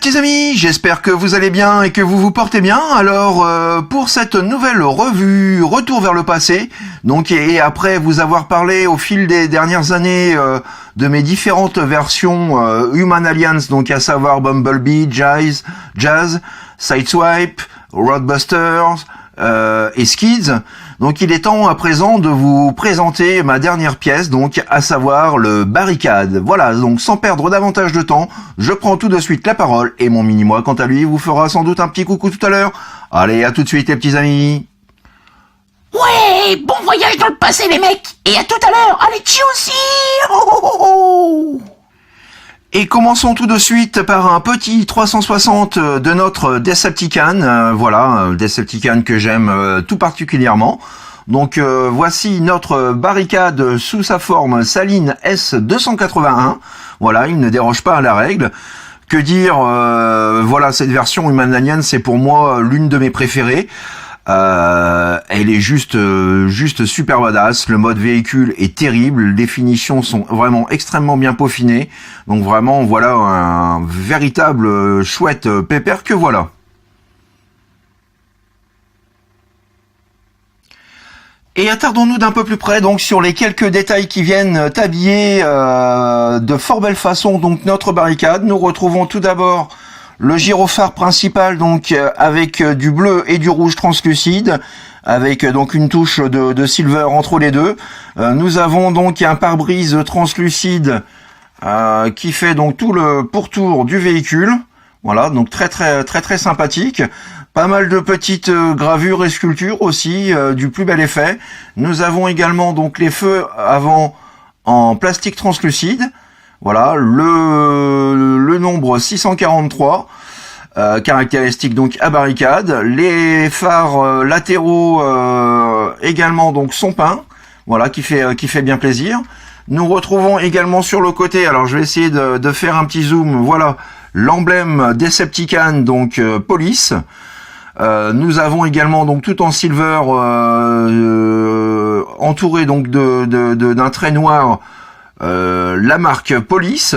petits amis, j'espère que vous allez bien et que vous vous portez bien. Alors pour cette nouvelle revue Retour vers le passé, donc et après vous avoir parlé au fil des dernières années de mes différentes versions Human Alliance, donc à savoir Bumblebee, Jazz, Sideswipe, Roadbusters et Skids. Donc il est temps à présent de vous présenter ma dernière pièce, donc à savoir le Barricade. Voilà, donc sans perdre davantage de temps, je prends tout de suite la parole et mon mini-moi, quant à lui, vous fera sans doute un petit coucou tout à l'heure. Allez, à tout de suite les petits amis. Ouais, bon voyage dans le passé les mecs, et à tout à l'heure, allez tchuss. Oh, oh, oh, oh. Et commençons tout de suite par un petit 360 de notre Decepticon, voilà, Decepticon que j'aime tout particulièrement. Donc voici notre Barricade sous sa forme Saline S281, voilà, il ne déroge pas à la règle. Que dire, voilà, cette version Human Alliance, c'est pour moi l'une de mes préférées. Elle est juste super badass. Le mode véhicule est terrible, les finitions sont vraiment extrêmement bien peaufinées, donc vraiment voilà un véritable chouette pépère que voilà. Et attardons-nous d'un peu plus près donc sur les quelques détails qui viennent habiller de fort belle façon donc notre Barricade. Nous retrouvons tout d'abord le gyrophare principal donc avec du bleu et du rouge translucide, avec donc une touche de silver entre les deux. Nous avons donc un pare-brise translucide qui fait donc tout le pourtour du véhicule. Voilà, donc très sympathique. Pas mal de petites gravures et sculptures aussi, du plus bel effet. Nous avons également donc les feux avant en plastique translucide. Voilà, le nombre 643, caractéristique donc à Barricade. Les phares latéraux également donc sont peints, voilà, qui fait bien plaisir. Nous retrouvons également sur le côté, alors je vais essayer de faire un petit zoom, voilà, l'emblème Decepticon, donc police. Nous avons également donc tout en silver entouré donc d'un trait noir. La marque Police,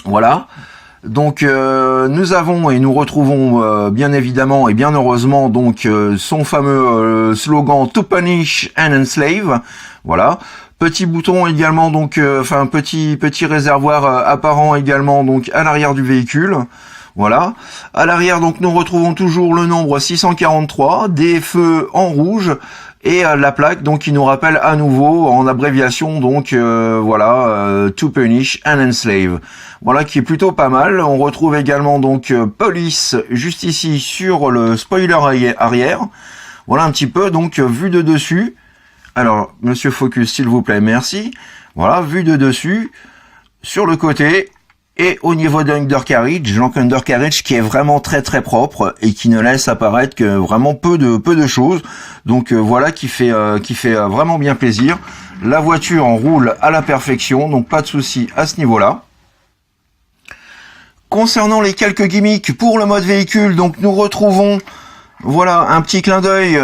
voilà. Donc nous avons et nous retrouvons bien évidemment et bien heureusement donc son fameux slogan To Punish and Enslave, voilà. Petit bouton également donc enfin petit réservoir apparent également donc à l'arrière du véhicule. Voilà. À l'arrière donc nous retrouvons toujours le nombre 643, des feux en rouge. Et la plaque donc qui nous rappelle à nouveau en abréviation donc voilà To Punish and Enslave, voilà, qui est plutôt pas mal. On retrouve également donc Police juste ici sur le spoiler arrière, voilà un petit peu donc vue de dessus. Alors monsieur Focus s'il vous plaît, merci. Voilà, vue de dessus sur le côté. Et au niveau de l'undercarriage, donc undercarriage qui est vraiment très propre et qui ne laisse apparaître que vraiment peu de choses. Donc voilà qui fait vraiment bien plaisir. La voiture en roule à la perfection, donc pas de souci à ce niveau-là. Concernant les quelques gimmicks pour le mode véhicule, donc nous retrouvons voilà un petit clin d'œil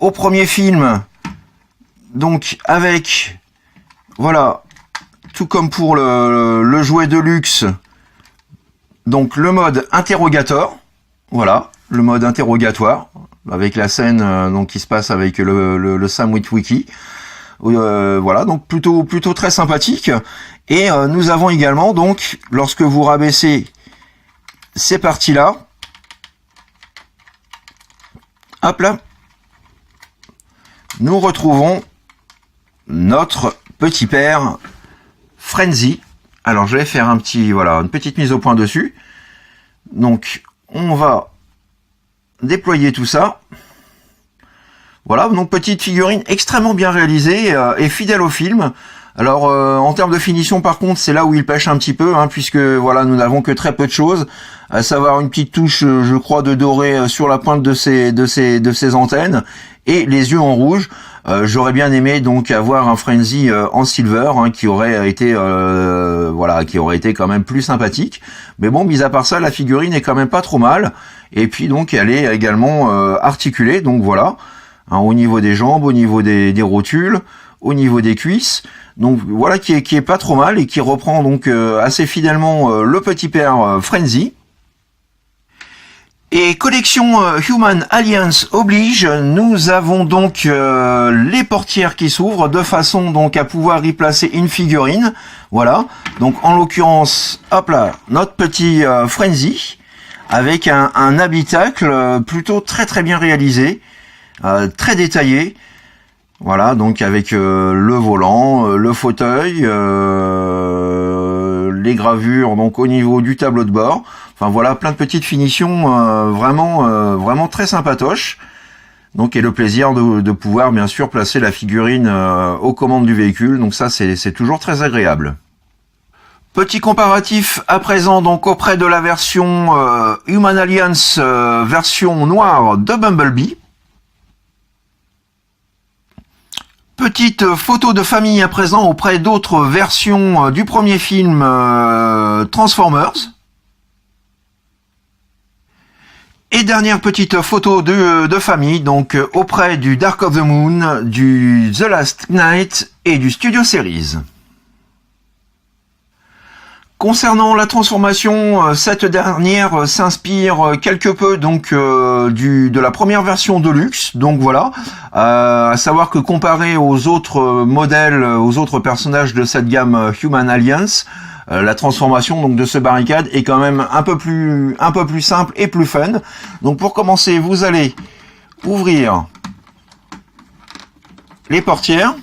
au premier film. Donc avec voilà, tout comme pour le jouet de luxe, donc le mode interrogator, voilà, le mode interrogatoire, avec la scène donc qui se passe avec le Sam Witwicky, voilà, donc plutôt très sympathique. Et nous avons également donc, lorsque vous rabaissez ces parties-là, hop là, nous retrouvons notre petit père Frenzy. Alors je vais faire une petite mise au point dessus. Donc on va déployer tout ça. Voilà, donc petite figurine extrêmement bien réalisée et fidèle au film. Alors en termes de finition par contre c'est là où il pêche un petit peu, puisque voilà nous n'avons que très peu de choses, à savoir une petite touche je crois de doré sur la pointe de ces antennes et les yeux en rouge. J'aurais bien aimé donc avoir un Frenzy en silver qui aurait été qui aurait été quand même plus sympathique. Mais bon, mis à part ça, la figurine est quand même pas trop mal. Et puis donc elle est également articulée, donc voilà, au niveau des jambes, au niveau des rotules, au niveau des cuisses. Donc voilà qui est pas trop mal et qui reprend donc assez fidèlement le petit père Frenzy. Et collection Human Alliance oblige, nous avons donc les portières qui s'ouvrent de façon donc à pouvoir y placer une figurine. Voilà, donc en l'occurrence, hop là, notre petit Frenzy avec un habitacle plutôt très bien réalisé, très détaillé. Voilà, donc avec le volant, le fauteuil, les gravures donc au niveau du tableau de bord. Enfin voilà, plein de petites finitions vraiment très sympatoches. Donc et le plaisir de pouvoir bien sûr placer la figurine aux commandes du véhicule. Donc ça c'est toujours très agréable. Petit comparatif à présent donc auprès de la version Human Alliance version noire de Bumblebee. Petite photo de famille à présent auprès d'autres versions du premier film Transformers. Et dernière petite photo de famille, donc auprès du Dark of the Moon, du The Last Knight et du Studio Series. Concernant la transformation, cette dernière s'inspire quelque peu donc de la première version Deluxe. Donc voilà, à savoir que comparé aux autres modèles, aux autres personnages de cette gamme Human Alliance, la transformation donc de ce barricade est quand même un peu plus simple et plus fun. Donc pour commencer, vous allez ouvrir les portières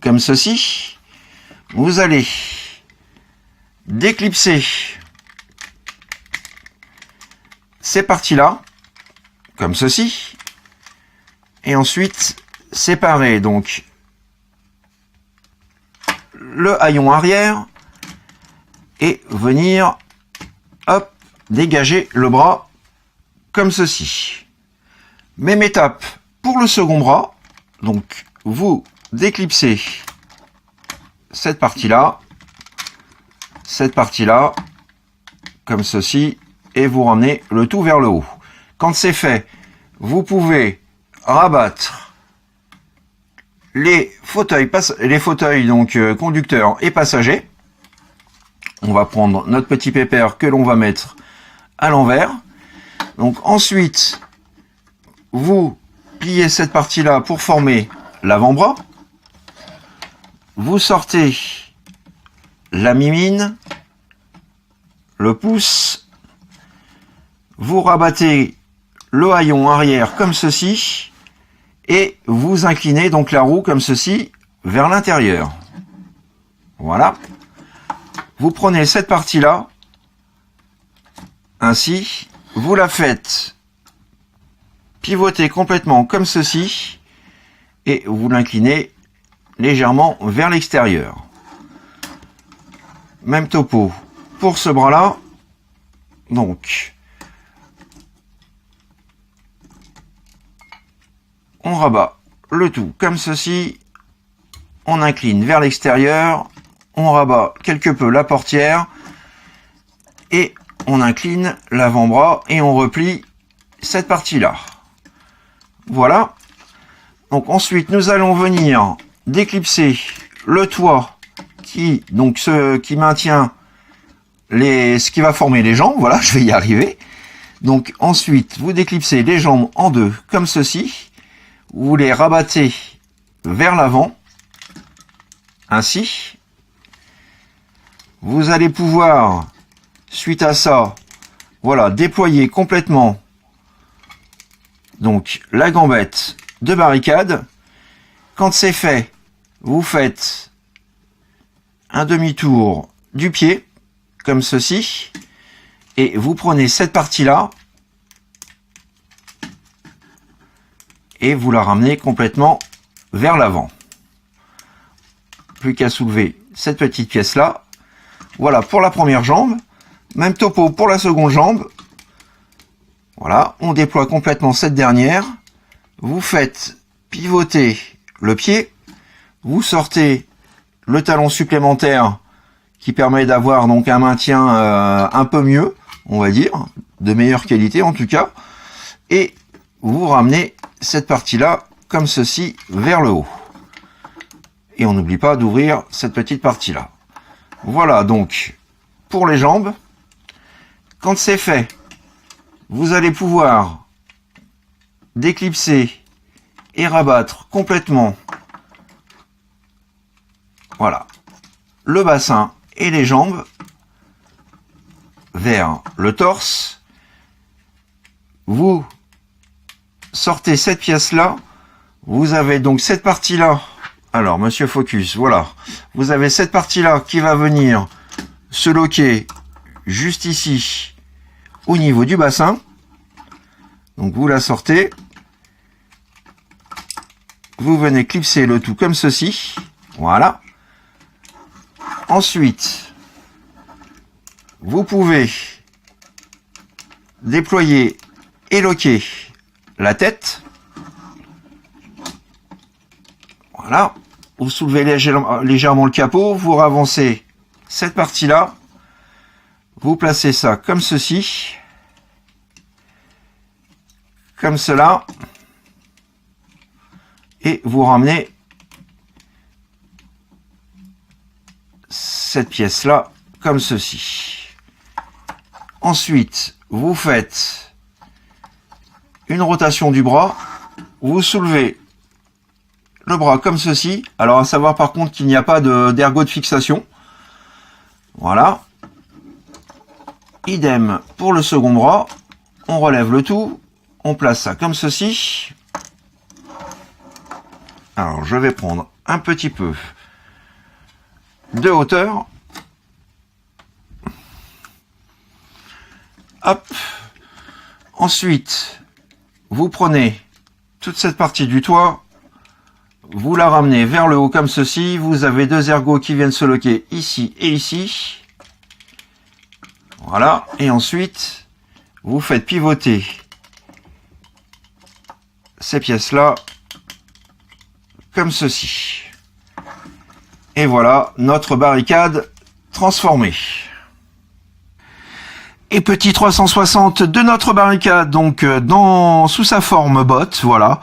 comme ceci. Vous allez déclipser ces parties-là, comme ceci, et ensuite séparer donc le haillon arrière et venir, hop, dégager le bras comme ceci. Même étape pour le second bras, donc vous déclipsez cette partie-là, comme ceci, et vous ramenez le tout vers le haut. Quand c'est fait, vous pouvez rabattre les fauteuils donc conducteurs et passagers. On va prendre notre petit pépère que l'on va mettre à l'envers. Donc ensuite, vous pliez cette partie-là pour former l'avant-bras. Vous sortez la mimine, le pouce, vous rabattez le haillon arrière comme ceci et vous inclinez donc la roue comme ceci vers l'intérieur. Voilà. Vous prenez cette partie-là, ainsi, vous la faites pivoter complètement comme ceci et vous l'inclinez légèrement vers l'extérieur. Même topo pour ce bras-là. Donc, on rabat le tout comme ceci. On incline vers l'extérieur. On rabat quelque peu la portière. Et on incline l'avant-bras et on replie cette partie-là. Voilà. Donc ensuite, nous allons venir déclipser le toit qui maintient ce qui va former les jambes. Voilà, je vais y arriver. Donc ensuite, vous déclipsez les jambes en deux, comme ceci. Vous les rabattez vers l'avant, ainsi. Vous allez pouvoir, suite à ça, voilà, déployer complètement donc la gambette de barricade. Quand c'est fait, vous faites un demi-tour du pied, comme ceci, et vous prenez cette partie-là, et vous la ramenez complètement vers l'avant. Plus qu'à soulever cette petite pièce-là. Voilà pour la première jambe. Même topo pour la seconde jambe. Voilà, on déploie complètement cette dernière. Vous faites pivoter le pied. Vous sortez le talon supplémentaire qui permet d'avoir donc un maintien un peu mieux, on va dire, de meilleure qualité en tout cas. Et vous ramenez cette partie-là comme ceci vers le haut. Et on n'oublie pas d'ouvrir cette petite partie-là. Voilà donc pour les jambes. Quand c'est fait, vous allez pouvoir déclipser et rabattre complètement, voilà, le bassin et les jambes vers le torse. Vous sortez cette pièce-là. Vous avez donc cette partie-là. Alors, monsieur Focus, voilà. Vous avez cette partie-là qui va venir se loquer juste ici, au niveau du bassin. Donc, vous la sortez. Vous venez clipser le tout comme ceci. Voilà. Ensuite, vous pouvez déployer et loquer la tête. Voilà. Vous soulevez légèrement le capot, vous ravancez cette partie-là. Vous placez ça comme ceci. Comme cela. Et vous ramenez cette pièce-là comme ceci. Ensuite, vous faites une rotation du bras. Vous soulevez le bras comme ceci. Alors, à savoir par contre qu'il n'y a pas d'ergot de fixation. Voilà. Idem pour le second bras. On relève le tout. On place ça comme ceci. Alors, je vais prendre un petit peu de hauteur. Hop. Ensuite, vous prenez toute cette partie du toit, vous la ramenez vers le haut comme ceci. Vous avez deux ergots qui viennent se loquer ici et ici. Voilà. Et ensuite, vous faites pivoter ces pièces-là comme ceci. Et voilà notre barricade transformée. Et petit 360 de notre barricade, donc sous sa forme botte, voilà,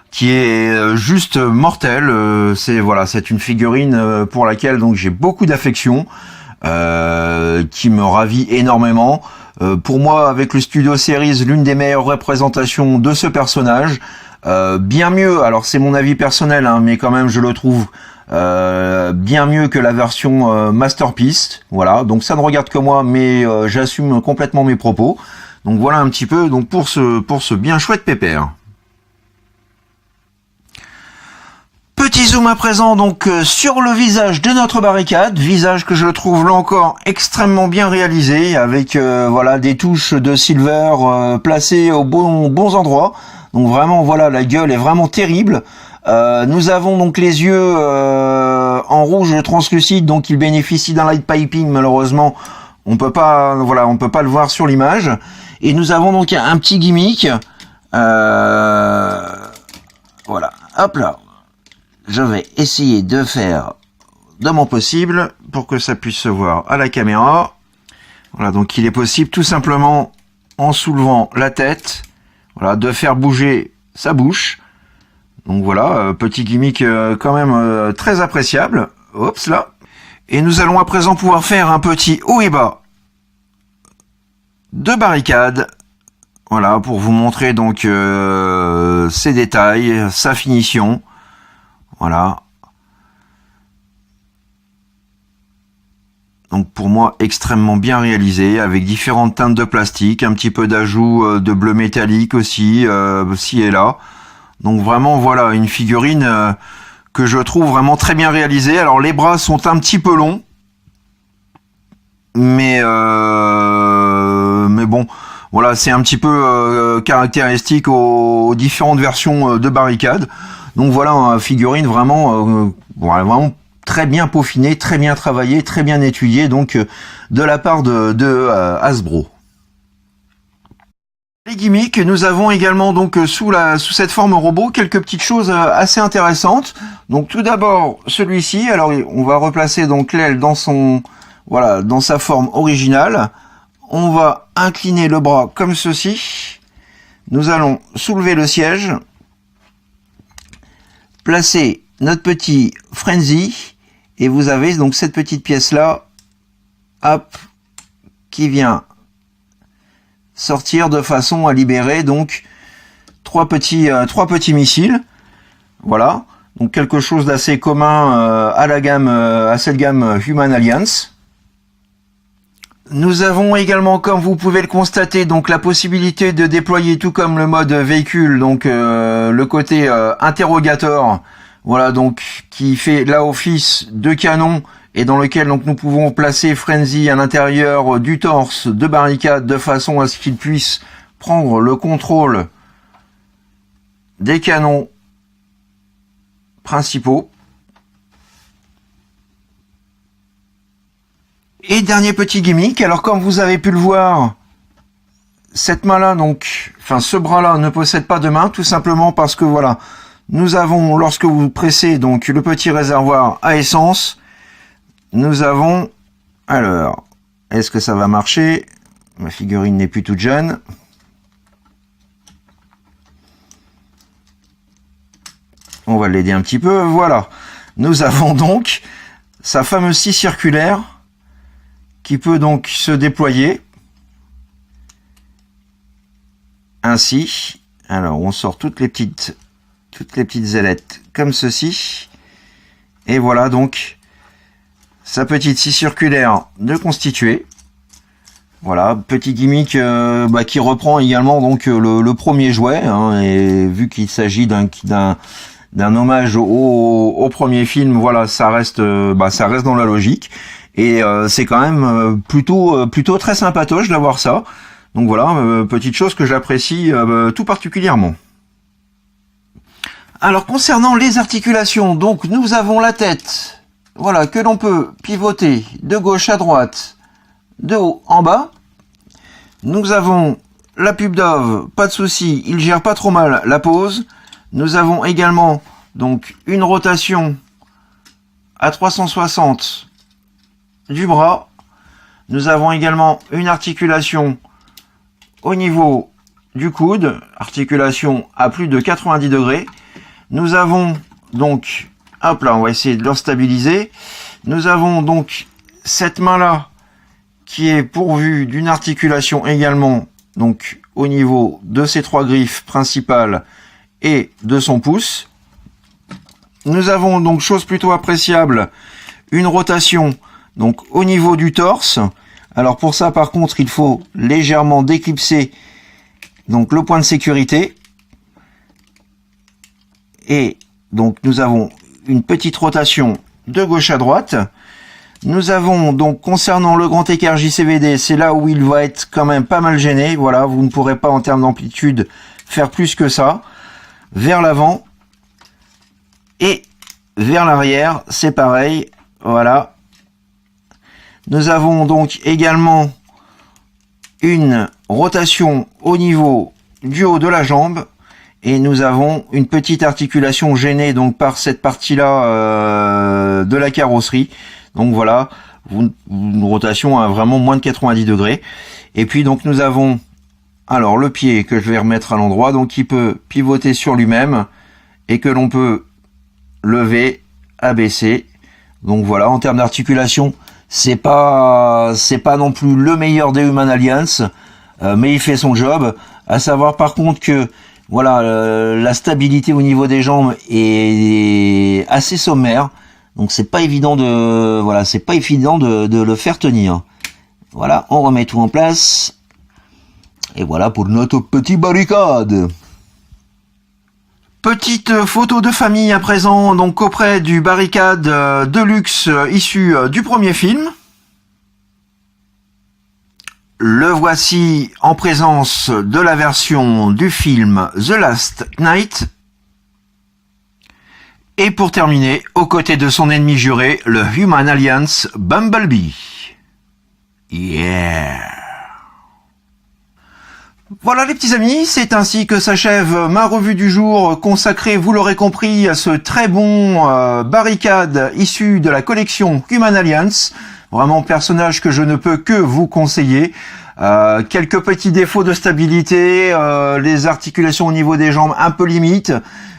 qui est juste mortelle. C'est une figurine pour laquelle donc j'ai beaucoup d'affection, qui me ravit énormément. Pour moi, avec le Studio Series, l'une des meilleures représentations de ce personnage. Bien mieux, alors c'est mon avis personnel, hein, mais quand même je le trouve bien mieux que la version Masterpiece. Voilà, donc ça ne regarde que moi, mais j'assume complètement mes propos. Donc voilà un petit peu donc pour ce bien chouette pépère. Petit zoom à présent donc sur le visage de notre barricade, visage que je trouve là encore extrêmement bien réalisé, avec voilà des touches de silver placées aux bons endroits. Donc vraiment voilà, la gueule est vraiment terrible. Nous avons donc les yeux en rouge translucide, donc il bénéficie d'un light piping. Malheureusement, on peut pas le voir sur l'image. Et nous avons donc un petit gimmick. Voilà, hop là. Je vais essayer de faire de mon possible pour que ça puisse se voir à la caméra. Voilà, donc il est possible tout simplement en soulevant la tête, voilà, de faire bouger sa bouche. Donc voilà, petit gimmick quand même très appréciable. Hop là. Et nous allons à présent pouvoir faire un petit haut et bas de barricade. Voilà, pour vous montrer donc ses détails, sa finition. Voilà. Donc pour moi extrêmement bien réalisé, avec différentes teintes de plastique, un petit peu d'ajout de bleu métallique aussi, ci et là. Donc vraiment voilà une figurine que je trouve vraiment très bien réalisée. Alors les bras sont un petit peu longs, mais bon voilà, c'est un petit peu caractéristique aux différentes versions de barricade. Donc voilà une figurine vraiment vraiment très bien peaufinée, très bien travaillée, très bien étudiée, donc de la part de Hasbro. Les gimmicks, nous avons également donc sous cette forme robot quelques petites choses assez intéressantes. Donc tout d'abord celui-ci, alors on va replacer donc l'aile dans sa forme originale. On va incliner le bras comme ceci. Nous allons soulever le siège, placer notre petit Frenzy, et vous avez donc cette petite pièce là, hop, qui vient sortir de façon à libérer donc trois petits missiles. Voilà, donc quelque chose d'assez commun à cette gamme Human Alliance. Nous avons également, comme vous pouvez le constater, donc la possibilité de déployer, tout comme le mode véhicule, donc le côté interrogator, voilà, donc qui fait là office de canon et dans lequel donc nous pouvons placer Frenzy à l'intérieur du torse de Barricade de façon à ce qu'il puisse prendre le contrôle des canons principaux. Et dernier petit gimmick, alors comme vous avez pu le voir, cette main-là, donc, enfin ce bras-là ne possède pas de main, tout simplement parce que voilà, nous avons, lorsque vous pressez donc le petit réservoir à essence, nous avons, alors, est-ce que ça va marcher? Ma figurine n'est plus toute jeune. On va l'aider un petit peu, voilà. Nous avons donc sa fameuse scie circulaire qui peut donc se déployer ainsi. Alors on sort toutes les petites ailettes comme ceci, et voilà donc sa petite scie circulaire de constituer. Voilà, petit gimmick qui reprend également donc le premier jouet, hein, et vu qu'il s'agit d'un hommage au premier film, voilà, ça reste dans la logique. Et c'est quand même plutôt très sympatoche d'avoir ça. Donc voilà, petite chose que j'apprécie tout particulièrement. Alors concernant les articulations, donc nous avons la tête, voilà, que l'on peut pivoter de gauche à droite, de haut en bas. Nous avons la pub d'Ove, pas de souci, il gère pas trop mal la pose. Nous avons également donc une rotation à 360 du bras. Nous avons également une articulation au niveau du coude, articulation à plus de 90 degrés. Nous avons donc, hop là, on va essayer de le stabiliser. Nous avons donc cette main-là qui est pourvue d'une articulation également, donc au niveau de ses trois griffes principales et de son pouce. Nous avons donc, chose plutôt appréciable, une rotation donc au niveau du torse. Alors pour ça par contre il faut légèrement déclipser donc le point de sécurité, et donc nous avons une petite rotation de gauche à droite. Nous avons donc, concernant le grand écart JCVD, c'est là où il va être quand même pas mal gêné. Voilà, vous ne pourrez pas en termes d'amplitude faire plus que ça. Vers l'avant et vers l'arrière, c'est pareil. Voilà. Nous avons donc également une rotation au niveau du haut de la jambe, et nous avons une petite articulation gênée donc par cette partie-là de la carrosserie. Donc voilà, une rotation à vraiment moins de 90 degrés. Et puis donc nous avons alors le pied que je vais remettre à l'endroit, donc qui peut pivoter sur lui-même et que l'on peut lever, abaisser. Donc voilà, en termes d'articulation, c'est pas non plus le meilleur des Human Alliance, mais il fait son job. À savoir par contre que voilà, la stabilité au niveau des jambes est assez sommaire, donc c'est pas évident de le faire tenir. Voilà, on remet tout en place. Et voilà pour notre petit Barricade. Petite photo de famille à présent, donc auprès du Barricade de luxe issu du premier film. Le voici en présence de la version du film The Last Knight. Et pour terminer, aux côtés de son ennemi juré, le Human Alliance Bumblebee. Yeah! Voilà les petits amis, c'est ainsi que s'achève ma revue du jour consacrée, vous l'aurez compris, à ce très bon Barricade issu de la collection Human Alliance. Vraiment personnage que je ne peux que vous conseiller. Quelques petits défauts de stabilité, les articulations au niveau des jambes un peu limites,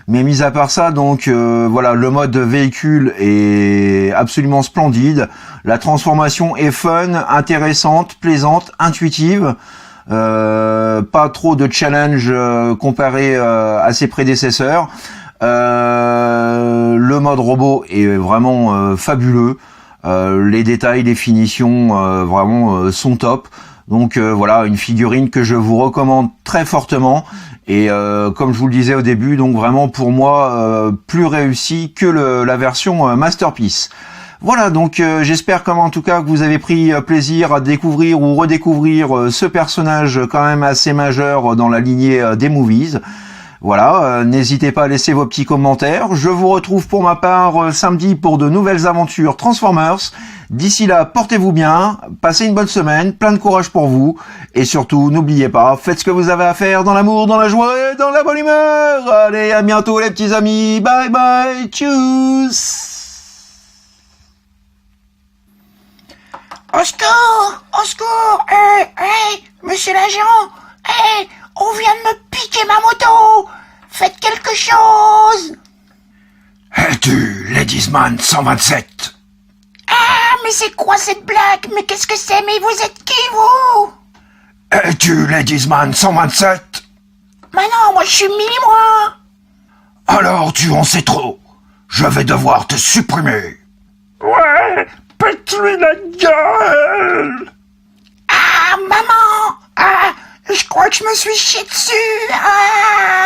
mais mis à part ça, donc voilà, le mode véhicule est absolument splendide. La transformation est fun, intéressante, plaisante, intuitive. Pas trop de challenge comparé à ses prédécesseurs. Le mode robot est vraiment fabuleux. Les détails, les finitions vraiment sont top. Donc voilà, une figurine que je vous recommande très fortement. Et comme je vous le disais au début, donc vraiment pour moi plus réussi que la version Masterpiece. Voilà, donc j'espère en tout cas que vous avez pris plaisir à découvrir ou redécouvrir ce personnage quand même assez majeur dans la lignée des movies. Voilà, n'hésitez pas à laisser vos petits commentaires. Je vous retrouve pour ma part samedi pour de nouvelles aventures Transformers. D'ici là, portez-vous bien, passez une bonne semaine, plein de courage pour vous. Et surtout, n'oubliez pas, faites ce que vous avez à faire dans l'amour, dans la joie et dans la bonne humeur. Allez, à bientôt les petits amis. Bye bye, tchuss. Au secours! Au secours! Monsieur l'agent! On vient de me piquer ma moto! Faites quelque chose! Es-tu Ladiesman 127? Ah, mais c'est quoi cette blague? Mais qu'est-ce que c'est? Mais vous êtes qui, vous? Es-tu Ladiesman 127? Mais non, moi je suis Millie, moi! Alors tu en sais trop. Je vais devoir te supprimer. Ouais, pète-lui la gueule! Ah, maman! Ah, je crois que je me suis chié dessus! Ah!